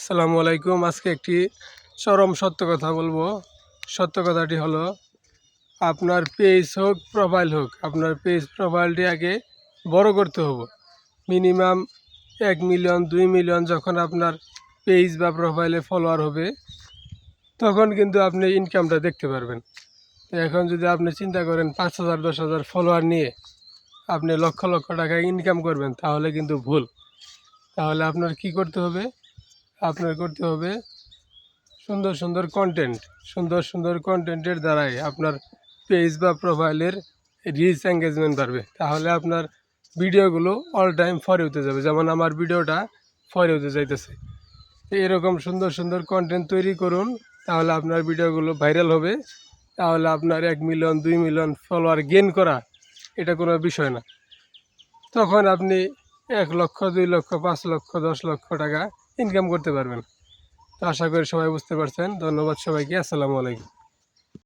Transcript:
আসসালামু আলাইকুম। আজকে একটি চরম সত্য কথা বলবো। সত্য কথাটি হলো, আপনার পেজ হোক প্রোফাইল হোক, আপনার পেজ প্রোফাইলটি আগে বড় করতে হবে। মিনিমাম 1 মিলিয়ন 2 মিলিয়ন যখন আপনার পেজ বা প্রোফাইলে ফলোয়ার হবে, তখন কিন্তু আপনি ইনকামটা দেখতে পারবেন। এখন যদি আপনি চিন্তা করেন 5,000 10,000 ফলোয়ার নিয়ে আপনি লক্ষ লক্ষ টাকা ইনকাম করবেন, তাহলে কিন্তু ভুল। তাহলে আপনার কি করতে হবে? আপনার করতে হবে সুন্দর সুন্দর কন্টেন্ট। সুন্দর কন্টেন্টের দ্বারাই আপনার পেজ বা প্রোফাইলের রিচ এঙ্গেজমেন্ট বাড়বে। তাহলে আপনার ভিডিওগুলো অল টাইম ফরে হতে যাবে, যেমন আমার ভিডিওটা ফরে হতে যাইতেছে। এরকম সুন্দর কন্টেন্ট তৈরি করুন, তাহলে আপনার ভিডিওগুলো ভাইরাল হবে। তাহলে আপনার 1 মিলিয়ন 2 মিলিয়ন ফলোয়ার গেইন করা এটা কোনো বিষয় না। তখন আপনি 1 লক্ষ 2 লক্ষ 5 লক্ষ 10 লক্ষ টাকা ইনকাম করতে পারবেন। তো আশা করি সবাই বুঝতে পারছেন। ধন্যবাদ সবাইকে। আসসালামু আলাইকুম।